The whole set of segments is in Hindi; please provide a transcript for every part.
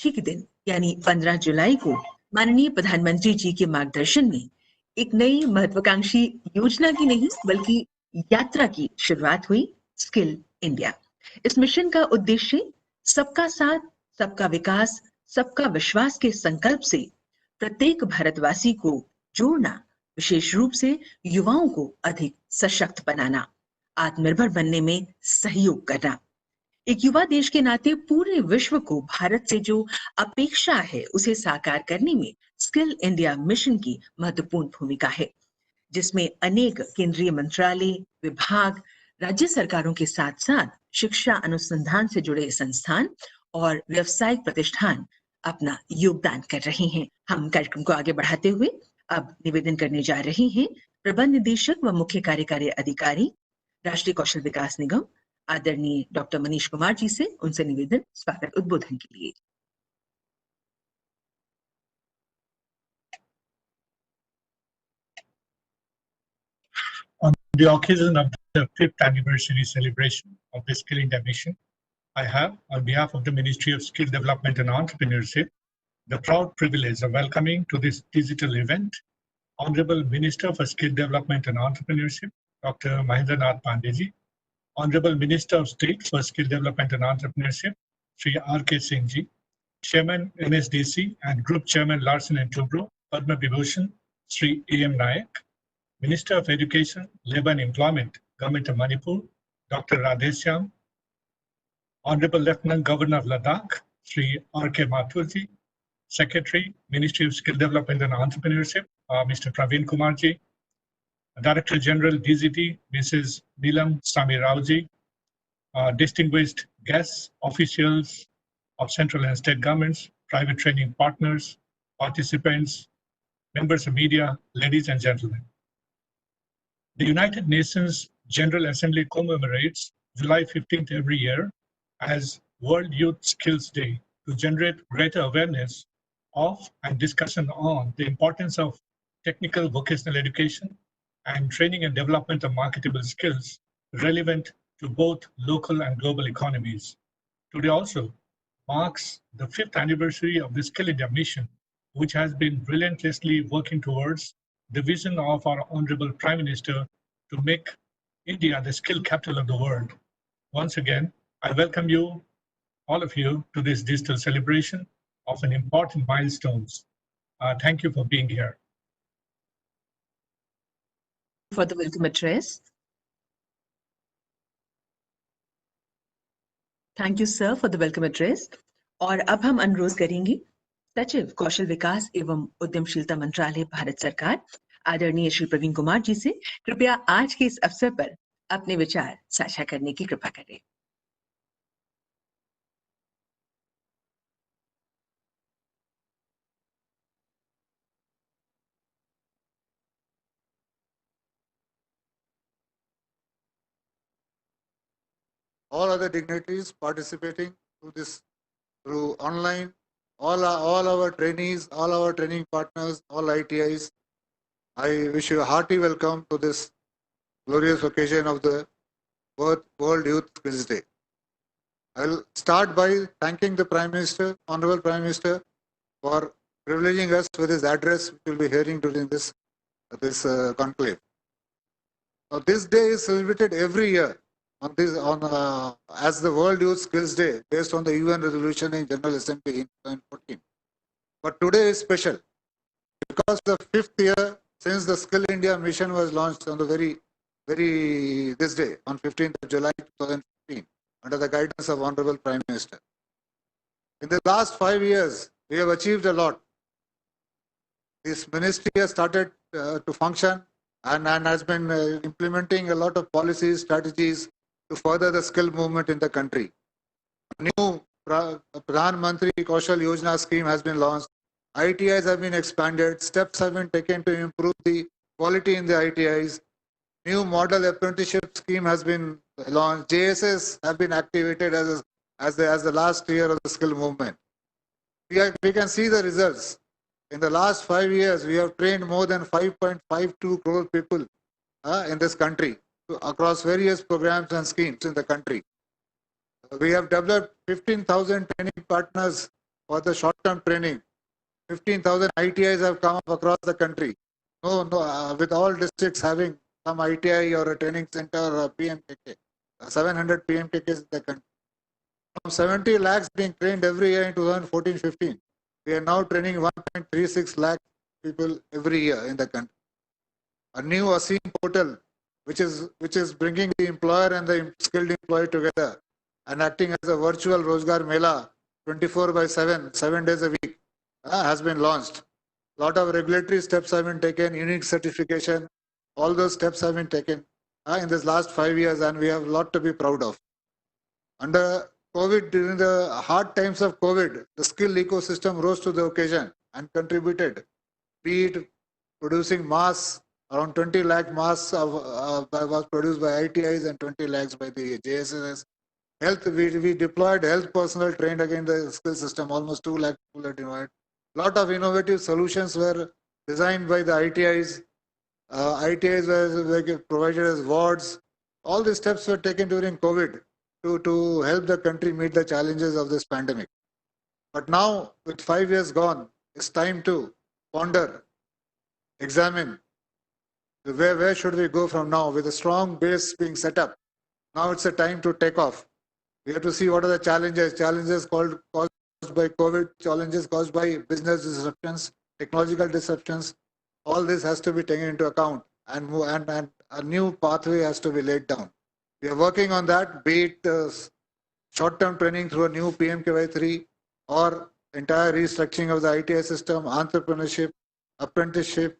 ही के दिन यानी 15 जुलाई को माननीय प्रधानमंत्री जी के मार्गदर्शन में एक नई महत्वाकांक्षी योजना की नहीं बल्कि यात्रा की शुरुआत हुई, स्किल इंडिया। इस मिशन का उद्देश्य सबका साथ, सबका विकास, सबका विश्वास के संकल्प से प्रत्येक भारतवासी को जोड़ना, विशेष रूप से युवाओं को अधिक सशक्त बनाना, आत्मनिर्भर बनने में सहयोग करना। एक युवा देश के नाते पूरे विश्व को भारत से जो अपेक्षा है उसे साकार करने में स्किल इंडिया मिशन की महत्वपूर्ण भूमिका है, जिसमें अनेक केंद्रीय मंत्रालय, विभाग, राज्य सरकारों के साथ साथ शिक्षा अनुसंधान से जुड़े संस्थान और व्यावसायिक प्रतिष्ठान अपना योगदान कर रहे हैं। हम कार्यक्रम को आगे बढ़ाते हुए अब निवेदन करने जा रहे हैं प्रबंध निदेशक व मुख्य कार्यकारी अधिकारी, राष्ट्रीय कौशल विकास निगम, आदरणीय डॉक्टर मनीष कुमार जी से। उनसे निवेदन स्वागत उद्बोधन के लिए। On the occasion of the 5th anniversary celebration of the Skill India Mission, I have, on behalf of the Ministry of Skill Development and Entrepreneurship, the proud privilege of welcoming to this digital event Honorable Minister for Skill Development and Entrepreneurship, Dr. Mahendra Nath Pandey, Honorable Minister of State for Skill Development and Entrepreneurship, Sri R.K. Singh ji, Chairman NSDC and Group Chairman Larsen and Toubro, Padma Vibhushan, Sri A.M. Nayak, Minister of Education, Labour and Employment, Government of Manipur, Dr. Radheshyam, Honorable Lieutenant Governor of Ladakh, Sri R.K. Mathurji, Secretary, Ministry of Skill Development and Entrepreneurship, Mr. Praveen Kumarji, Director General DGT, Mrs. Neelam Sami Raoji, distinguished guests, officials of central and state governments, private training partners, participants, members of media, ladies and gentlemen. The United Nations General Assembly commemorates July 15th every year as World Youth Skills Day to generate greater awareness of and discussion on the importance of technical vocational education and training and development of marketable skills relevant to both local and global economies. Today also marks the 5th anniversary of the Skill India mission, which has been relentlessly working towards the vision of our Honorable Prime Minister to make India the skill capital of the world. Once again, I welcome you, all of you, to this digital celebration of an important milestones. Thank you for being here. For the welcome address. Thank you, sir, for the welcome address. और अब हम अनुरोध करेंगे सचिव कौशल विकास एवं उद्यमशीलता मंत्रालय भारत सरकार आदरणीय श्री प्रवीण कुमार जी से कृपया आज के इस अवसर पर अपने विचार साझा करने की कृपा करें। All other dignitaries participating through online, all our trainees, all our training partners, all ITIs, I wish you a hearty welcome to this glorious occasion of the World Youth Skills Day. I will start by thanking the Prime Minister, Honorable Prime Minister, for privileging us with his address, which we will be hearing during this conclave. Now, this day is celebrated every year as the World Youth Skills Day, based on the UN resolution in General Assembly in 2014. But today is special because the 5th year since the Skill India mission was launched on the this day, on 15th of July 2015, under the guidance of Honorable Prime Minister. In the last 5 years, we have achieved a lot. This ministry has started to function and has been implementing a lot of policies, strategies to further the skill movement in the country. A new Pradhan Mantri Kaushal Yojana scheme has been launched. ITIs have been expanded. Steps have been taken to improve the quality in the ITIs. New model apprenticeship scheme has been launched. JSS have been activated as the last year of the skill movement. We can see the results. In the last 5 years, we have trained more than 5.52 crore people in this country across various programs and schemes in the country. We have developed 15,000 training partners for the short-term training. 15,000 ITIs have come up across the country. With all districts having some ITI or a training center or PMKK, 700 PMKKs in the country. From 70 lakhs being trained every year in 2014-15, we are now training 1.36 lakh people every year in the country. A new ASEEM portal, which is bringing the employer and the skilled employee together and acting as a virtual Rozgar Mela 24/7, 7 days a week, has been launched. A lot of regulatory steps have been taken, unique certification, all those steps have been taken in this last 5 years, and we have a lot to be proud of. Under COVID, during the hard times of COVID, the skill ecosystem rose to the occasion and contributed, be it producing masks, around 20 lakh masks was produced by ITIs and 20 lakhs by the JSS. Health, we deployed health personnel trained again the skill system, almost 2 lakh people are deployed. Lot of innovative solutions were designed by the ITIs. ITIs were provided as wards. All these steps were taken during COVID to help the country meet the challenges of this pandemic. But now, with 5 years gone, it's time to ponder, examine, where should we go from now? With a strong base being set up, now it's a time to take off. We have to see what are the challenges caused by COVID, challenges caused by business disruptions, technological disruptions. All this has to be taken into account, and a new pathway has to be laid down. We are working on that, be it short-term training through a new PMKY3 or entire restructuring of the ITI system, entrepreneurship, apprenticeship,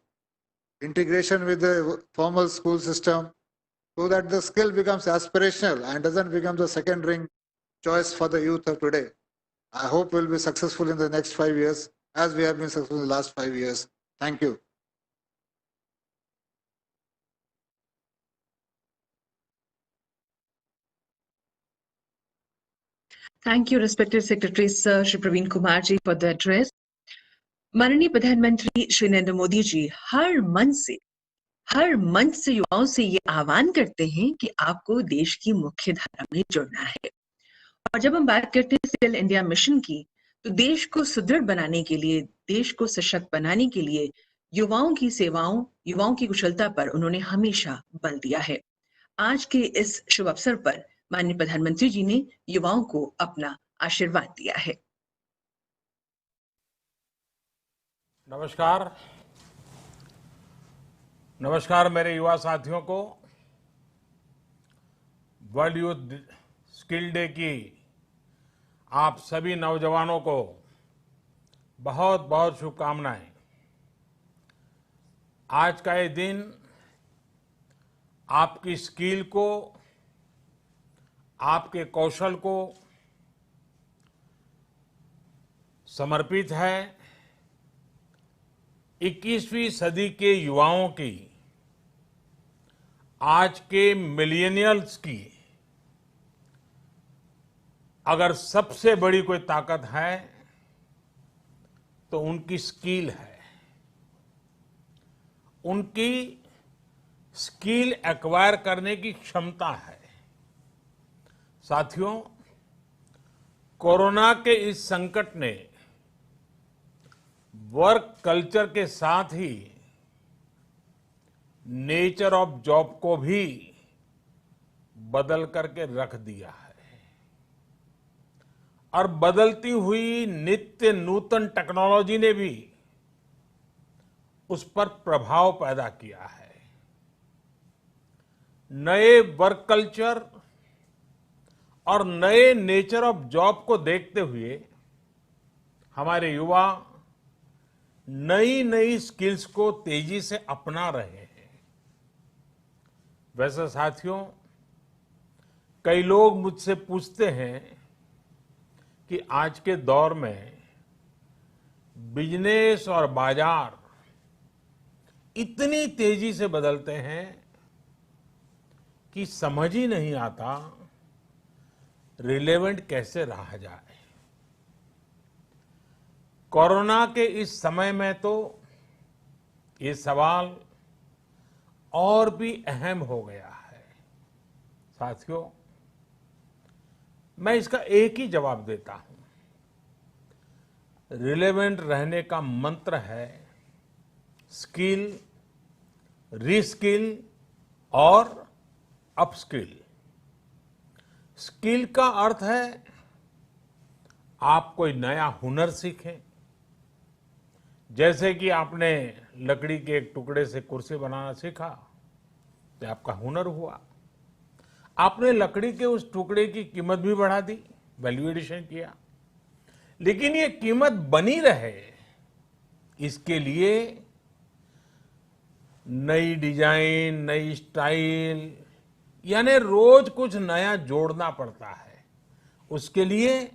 integration with the formal school system, so that the skill becomes aspirational and doesn't become the second-ring choice for the youth of today. I hope we'll be successful in the next 5 years, as we have been successful in the last 5 years. Thank you. Thank you, respected Secretary Sir Shri Praveen Kumar ji, for the address. माननीय प्रधानमंत्री श्री नरेंद्र मोदी जी हर मंच से युवाओं से ये आह्वान करते हैं कि आपको देश की मुख्य धारा में जुड़ना है। और जब हम बात करते हैं स्किल इंडिया मिशन की, तो देश को सुदृढ़ बनाने के लिए, देश को सशक्त बनाने के लिए युवाओं की सेवाओं, युवाओं की कुशलता पर उन्होंने हमेशा बल दिया है। आज के इस शुभ अवसर पर माननीय प्रधानमंत्री जी ने युवाओं को अपना आशीर्वाद दिया है। नमस्कार मेरे युवा साथियों को वर्ल्ड यूथ स्किल डे की आप सभी नौजवानों को बहुत बहुत शुभकामनाएं। आज का ये दिन आपकी स्किल को, आपके कौशल को समर्पित है। 21वीं सदी के युवाओं की, आज के मिलेनियल्स की अगर सबसे बड़ी कोई ताकत है तो उनकी स्किल है। उनकी स्किल एक्वायर करने की क्षमता है। साथियों, कोरोना के इस संकट ने वर्क कल्चर के साथ ही नेचर ऑफ जॉब को भी बदल करके रख दिया है और बदलती हुई नित्य नूतन टेक्नोलॉजी ने भी उस पर प्रभाव पैदा किया है। नए वर्क कल्चर और नए नेचर ऑफ जॉब को देखते हुए हमारे युवा नई नई स्किल्स को तेजी से अपना रहे हैं। वैसे साथियों, कई लोग मुझसे पूछते हैं कि आज के दौर में बिजनेस और बाजार इतनी तेजी से बदलते हैं कि समझ ही नहीं आता रिलेवेंट कैसे रहा जाए। कोरोना के इस समय में तो ये सवाल और भी अहम हो गया है। साथियों, मैं इसका एक ही जवाब देता हूं। रिलेवेंट रहने का मंत्र है स्किल, रीस्किल और अपस्किल। स्किल का अर्थ है आप कोई नया हुनर सीखें। जैसे कि आपने लकड़ी के एक टुकड़े से कुर्सी बनाना सीखा तो आपका हुनर हुआ। आपने लकड़ी के उस टुकड़े की कीमत भी बढ़ा दी, वैल्यू एडिशन किया, लेकिन ये कीमत बनी रहे इसके लिए नई डिजाइन, नई स्टाइल, यानी रोज कुछ नया जोड़ना पड़ता है। उसके लिए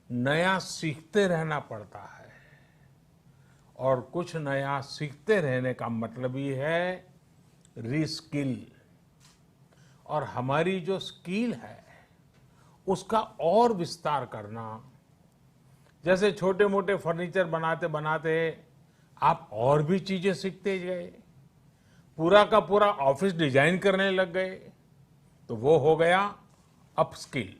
नया सीखते रहना पड़ता है और कुछ नया सीखते रहने का मतलब ही है रीस्किल। और हमारी जो स्किल है उसका और विस्तार करना। जैसे छोटे मोटे फर्नीचर बनाते बनाते आप और भी चीजें सीखते गए, पूरा का पूरा ऑफिस डिजाइन करने लग गए, तो वो हो गया अपस्किल।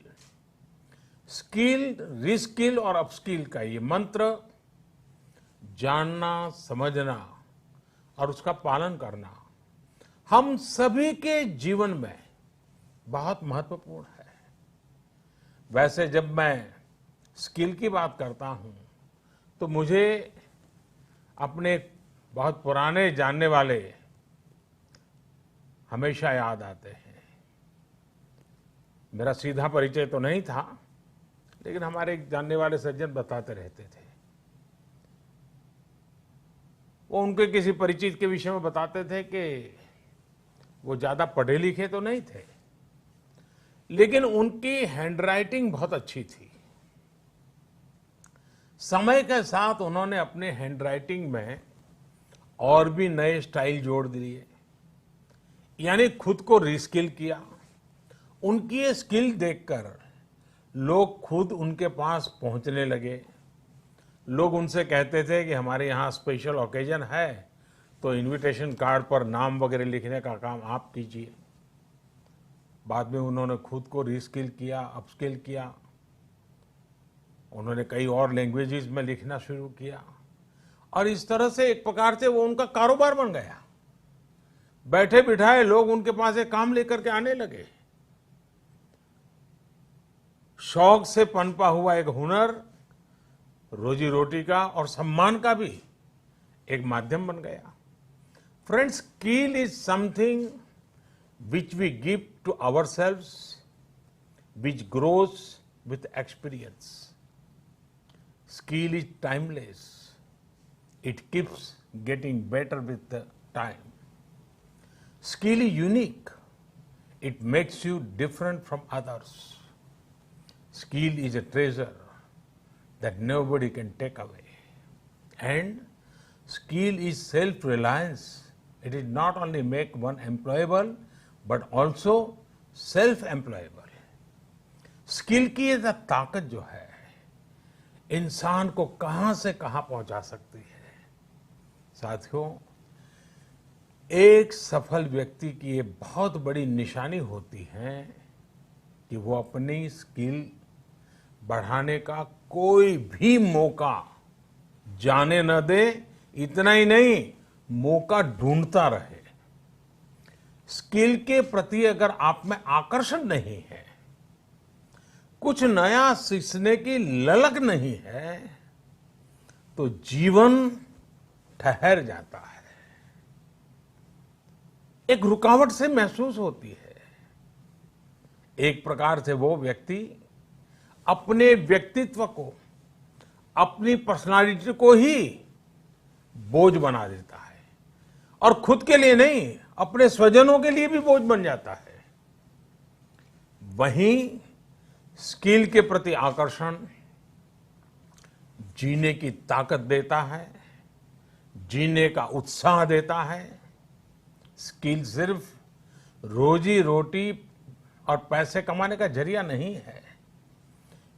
स्किल, रीस्किल और अपस्किल का ये मंत्र जानना, समझना और उसका पालन करना हम सभी के जीवन में बहुत महत्वपूर्ण है। वैसे जब मैं स्किल की बात करता हूं तो मुझे अपने बहुत पुराने जानने वाले हमेशा याद आते हैं। मेरा सीधा परिचय तो नहीं था, लेकिन हमारे एक जानने वाले सज्जन बताते रहते थे। वो उनके किसी परिचित के विषय में बताते थे कि वो ज्यादा पढ़े लिखे तो नहीं थे, लेकिन उनकी हैंडराइटिंग बहुत अच्छी थी। समय के साथ उन्होंने अपने हैंडराइटिंग में और भी नए स्टाइल जोड़ दिए, यानी खुद को रीस्किल किया। उनकी ये स्किल देखकर लोग खुद उनके पास पहुंचने लगे। लोग उनसे कहते थे कि हमारे यहाँ स्पेशल ओकेजन है तो इनविटेशन कार्ड पर नाम वगैरह लिखने का काम आप कीजिए। बाद में उन्होंने खुद को रीस्किल किया, अपस्किल किया। उन्होंने कई और लैंग्वेजेस में लिखना शुरू किया और इस तरह से एक प्रकार से वो उनका कारोबार बन गया। बैठे बिठाए लोग उनके पास एक काम लेकर के आने लगे। शौक से पनपा हुआ एक हुनर रोजी रोटी का और सम्मान का भी एक माध्यम बन गया। Friends, skill is something which we give to ourselves, which grows with experience. Skill is timeless. It keeps getting better with the time. Skill is unique. It makes you different from others. Skill is a treasure that nobody can take away. And skill is self-reliance. It is not only make one employable, but also self-employable. Skill की ये ताकत जो है इंसान को कहां से कहां पहुंचा सकती है। साथियों, एक सफल व्यक्ति की ये बहुत बड़ी निशानी होती है कि वो अपनी स्किल बढ़ाने का कोई भी मौका जाने न दे। इतना ही नहीं, मौका ढूंढता रहे। स्किल के प्रति अगर आप में आकर्षण नहीं है, कुछ नया सीखने की ललक नहीं है, तो जीवन ठहर जाता है, एक रुकावट से महसूस होती है। एक प्रकार से वो व्यक्ति अपने व्यक्तित्व को, अपनी पर्सनालिटी को ही बोझ बना देता है और खुद के लिए नहीं, अपने स्वजनों के लिए भी बोझ बन जाता है। वहीं स्किल के प्रति आकर्षण जीने की ताकत देता है, जीने का उत्साह देता है। स्किल सिर्फ रोजी रोटी और पैसे कमाने का जरिया नहीं है।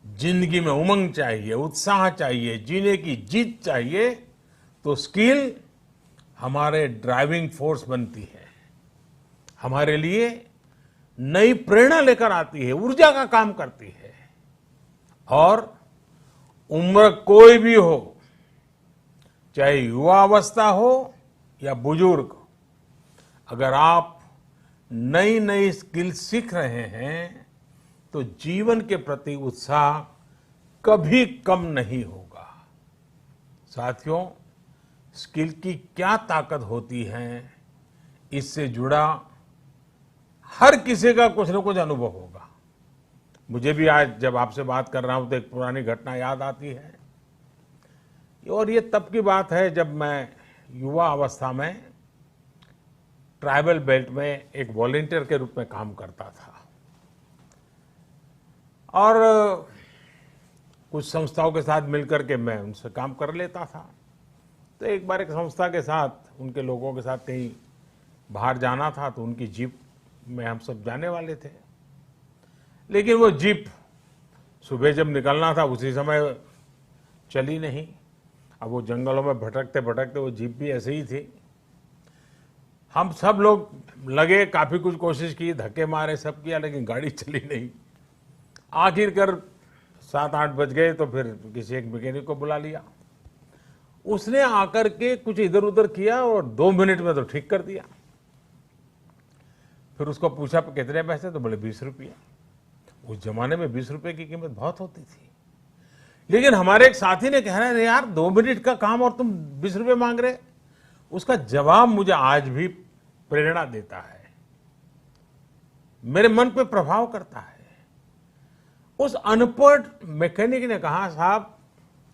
जिंदगी में उमंग चाहिए, उत्साह चाहिए, जीने की जीत चाहिए, तो स्किल हमारे ड्राइविंग फोर्स बनती है, हमारे लिए नई प्रेरणा लेकर आती है, ऊर्जा का काम करती है और उम्र कोई भी हो, चाहे युवा अवस्था हो या बुजुर्ग, अगर आप नई नई स्किल सीख रहे हैं तो जीवन के प्रति उत्साह कभी कम नहीं होगा। साथियों, स्किल की क्या ताकत होती है, इससे जुड़ा हर किसी का कुछ न कुछ अनुभव होगा। मुझे भी आज जब आपसे बात कर रहा हूं तो एक पुरानी घटना याद आती है, और ये तब की बात है जब मैं युवा अवस्था में ट्राइबल बेल्ट में एक वॉलंटियर के रूप में काम करता था, और कुछ संस्थाओं के साथ मिलकर के मैं उनसे काम कर लेता था। तो एक बार एक संस्था के साथ, उनके लोगों के साथ कहीं बाहर जाना था, तो उनकी जीप में हम सब जाने वाले थे, लेकिन वो जीप सुबह जब निकलना था उसी समय चली नहीं। अब वो जंगलों में भटकते भटकते वो जीप भी ऐसे ही थी। हम सब लोग लगे, काफी कुछ कोशिश की, धक्के मारे, सब किया, लेकिन गाड़ी चली नहीं। आखिरकार 7-8 बज गए तो फिर किसी एक मैकेनिक को बुला लिया। उसने आकर के कुछ इधर उधर किया और 2 मिनट में तो ठीक कर दिया। फिर उसको पूछा कितने पैसे, तो बोले 20 रुपये। उस जमाने में 20 रुपये की कीमत बहुत होती थी, लेकिन हमारे एक साथी ने कह रहा है, यार 2 मिनट का काम और तुम 20 रुपये मांग रहे। उसका जवाब मुझे आज भी प्रेरणा देता है, मेरे मन पे प्रभाव करता है। उस अनपढ़ मैकेनिक ने कहा, साहब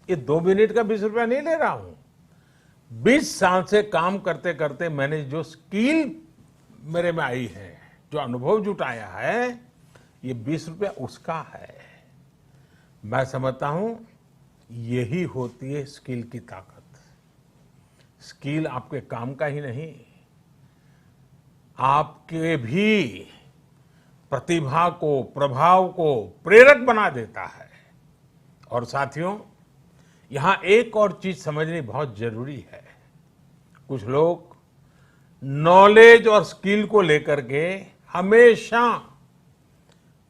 ये 2 मिनट का 20 रुपया नहीं ले रहा हूं, 20 साल से काम करते करते मैंने जो स्किल मेरे में आई है, जो अनुभव जुटाया है, ये 20 रुपया उसका है। मैं समझता हूं यही होती है स्किल की ताकत। स्किल आपके काम का ही नहीं, आपके भी प्रतिभा को, प्रभाव को प्रेरक बना देता है। और साथियों, यहां एक और चीज समझनी बहुत जरूरी है। कुछ लोग नॉलेज और स्किल को लेकर के हमेशा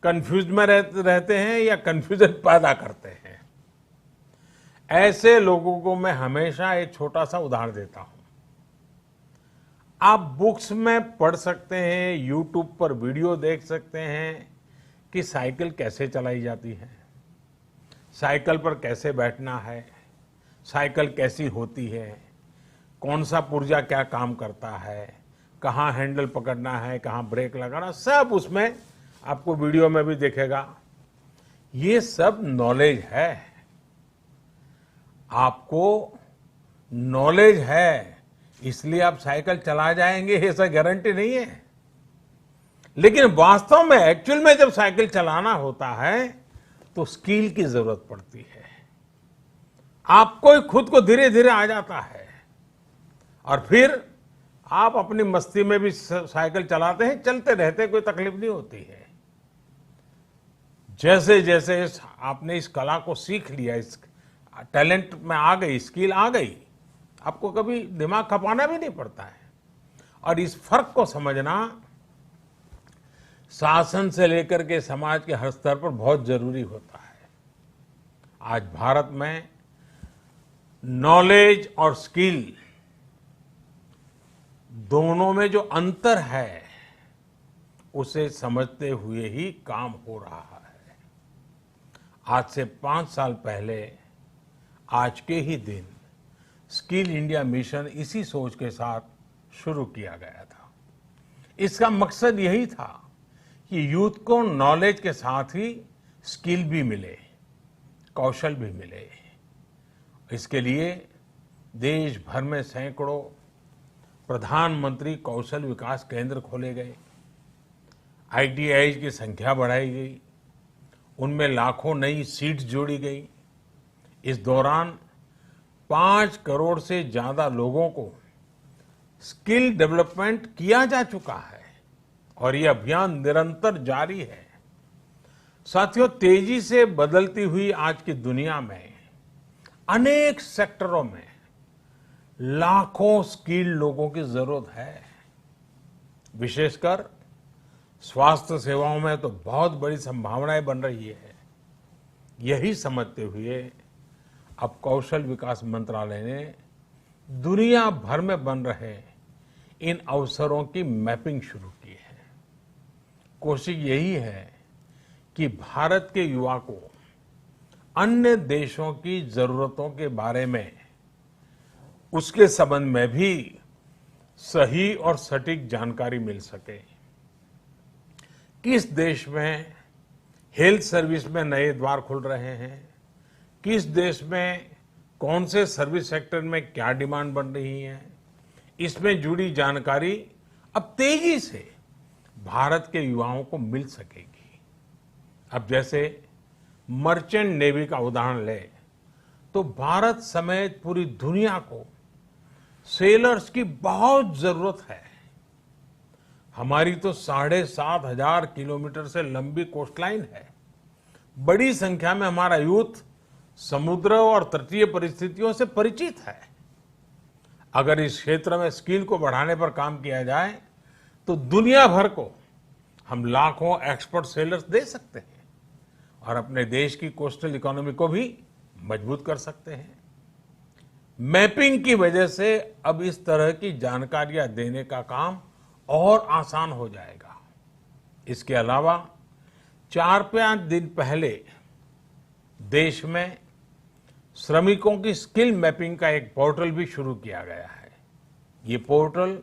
कंफ्यूज में रहते हैं या कंफ्यूजन पैदा करते हैं। ऐसे लोगों को मैं हमेशा एक छोटा सा उदाहरण देता हूं। आप बुक्स में पढ़ सकते हैं, यूट्यूब पर वीडियो देख सकते हैं कि साइकिल कैसे चलाई जाती है, साइकिल पर कैसे बैठना है, साइकिल कैसी होती है, कौन सा पुर्जा क्या काम करता है, कहाँ हैंडल पकड़ना है, कहाँ ब्रेक लगाना, सब उसमें आपको वीडियो में भी दिखेगा। ये सब नॉलेज है। आपको नॉलेज है इसलिए आप साइकिल चला जाएंगे, ऐसा गारंटी नहीं है। लेकिन वास्तव में, एक्चुअल में जब साइकिल चलाना होता है तो स्किल की जरूरत पड़ती है। आपको ही खुद को धीरे धीरे आ जाता है, और फिर आप अपनी मस्ती में भी साइकिल चलाते हैं, चलते रहते, कोई तकलीफ नहीं होती है। जैसे जैसे आपने इस कला को सीख लिया, इस टैलेंट में आ गई, स्किल आ गई, आपको कभी दिमाग खपाना भी नहीं पड़ता है। और इस फर्क को समझना शासन से लेकर के समाज के हर स्तर पर बहुत जरूरी होता है। आज भारत में नॉलेज और स्किल दोनों में जो अंतर है, उसे समझते हुए ही काम हो रहा है। आज से 5 साल पहले आज के ही दिन स्किल इंडिया मिशन इसी सोच के साथ शुरू किया गया था। इसका मकसद यही था कि यूथ को नॉलेज के साथ ही स्किल भी मिले, कौशल भी मिले। इसके लिए देश भर में सैकड़ों प्रधानमंत्री कौशल विकास केंद्र खोले गए, ITI की संख्या बढ़ाई गई, उनमें लाखों नई सीट्स जोड़ी गई। इस दौरान 5 करोड़ से ज्यादा लोगों को स्किल डेवलपमेंट किया जा चुका है, और यह अभियान निरंतर जारी है। साथियों, तेजी से बदलती हुई आज की दुनिया में अनेक सेक्टरों में लाखों स्किल्ड लोगों की जरूरत है। विशेषकर स्वास्थ्य सेवाओं में तो बहुत बड़ी संभावनाएं बन रही है। यही समझते हुए अब कौशल विकास मंत्रालय ने दुनिया भर में बन रहे इन अवसरों की मैपिंग शुरू की है। कोशिश यही है कि भारत के युवा को अन्य देशों की जरूरतों के बारे में, उसके संबंध में भी सही और सटीक जानकारी मिल सके। किस देश में हेल्थ सर्विस में नए द्वार खुल रहे हैं, किस देश में कौन से सर्विस सेक्टर में क्या डिमांड बन रही है, इसमें जुड़ी जानकारी अब तेजी से भारत के युवाओं को मिल सकेगी। अब जैसे मर्चेंट नेवी का उदाहरण ले तो भारत समेत पूरी दुनिया को सेलर्स की बहुत जरूरत है। हमारी तो 7,500 किलोमीटर से लंबी कोस्टलाइन है। बड़ी संख्या में हमारा यूथ समुद्र और तटीय परिस्थितियों से परिचित है। अगर इस क्षेत्र में स्किल को बढ़ाने पर काम किया जाए तो दुनिया भर को हम लाखों एक्सपर्ट सेलर्स दे सकते हैं और अपने देश की कोस्टल इकोनॉमी को भी मजबूत कर सकते हैं। मैपिंग की वजह से अब इस तरह की जानकारियां देने का काम और आसान हो जाएगा। इसके अलावा 4-5 दिन पहले देश में श्रमिकों की स्किल मैपिंग का एक पोर्टल भी शुरू किया गया है। ये पोर्टल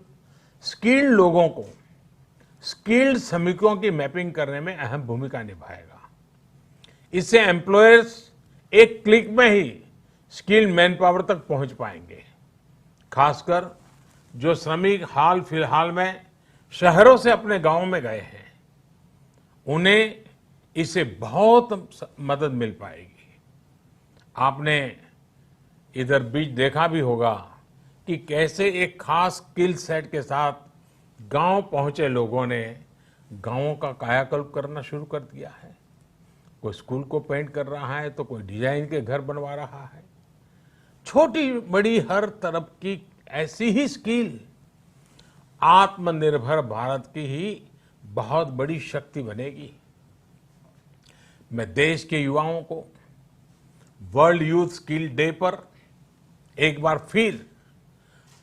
स्किल्ड लोगों को स्किल्ड श्रमिकों की मैपिंग करने में अहम भूमिका निभाएगा। इससे एम्प्लॉयर्स एक क्लिक में ही स्किल्ड मैन पावर तक पहुंच पाएंगे। खासकर जो श्रमिक हाल फिलहाल में शहरों से अपने गांव में गए हैं, उन्हें इससे बहुत मदद मिल पाएगी। आपने इधर बीच देखा भी होगा कि कैसे एक खास स्किल सेट के साथ गांव पहुंचे लोगों ने गांवों का कायाकल्प करना शुरू कर दिया है। कोई स्कूल को पेंट कर रहा है तो कोई डिजाइन के घर बनवा रहा है। छोटी बड़ी हर तरफ की ऐसी ही स्किल आत्मनिर्भर भारत की ही बहुत बड़ी शक्ति बनेगी। मैं देश के युवाओं को वर्ल्ड यूथ स्किल डे पर एक बार फिर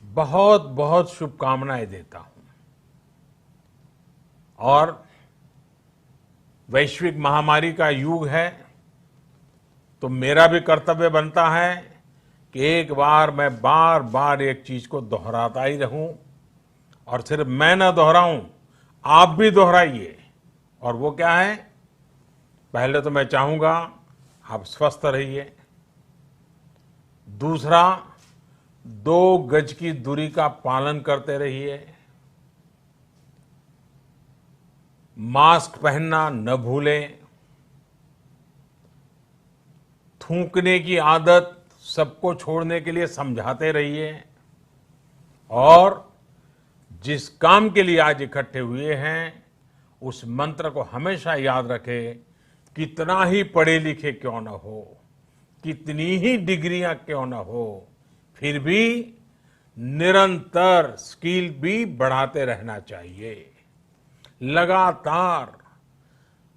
बहुत बहुत शुभकामनाएं देता हूं और वैश्विक महामारी का युग है तो मेरा भी कर्तव्य बनता है कि एक बार मैं बार बार एक चीज को दोहराता ही रहूं और सिर्फ मैं ना दोहराऊं, आप भी दोहराइए। और वो क्या है? पहले तो मैं चाहूंगा आप स्वस्थ रहिए। दूसरा, 2 गज की दूरी का पालन करते रहिए। मास्क पहनना न भूलें। थूकने की आदत सबको छोड़ने के लिए समझाते रहिए। और जिस काम के लिए आज इकट्ठे हुए हैं उस मंत्र को हमेशा याद रखें। कितना ही पढ़े लिखे क्यों न हो, कितनी ही डिग्रियां क्यों न हो, फिर भी निरंतर स्किल भी बढ़ाते रहना चाहिए। लगातार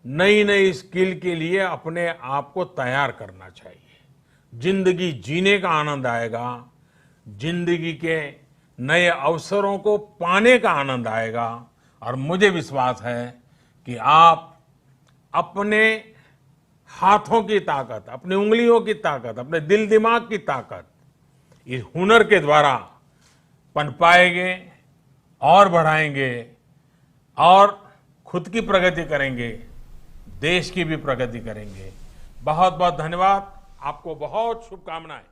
नई नई स्किल के लिए अपने आप को तैयार करना चाहिए। जिंदगी जीने का आनंद आएगा, जिंदगी के नए अवसरों को पाने का आनंद आएगा। और मुझे विश्वास है कि आप अपने हाथों की ताकत, अपनी उंगलियों की ताकत, अपने दिल दिमाग की ताकत इस हुनर के द्वारा पनपाएंगे और बढ़ाएंगे और खुद की प्रगति करेंगे, देश की भी प्रगति करेंगे। बहुत बहुत धन्यवाद। आपको बहुत शुभकामनाएं।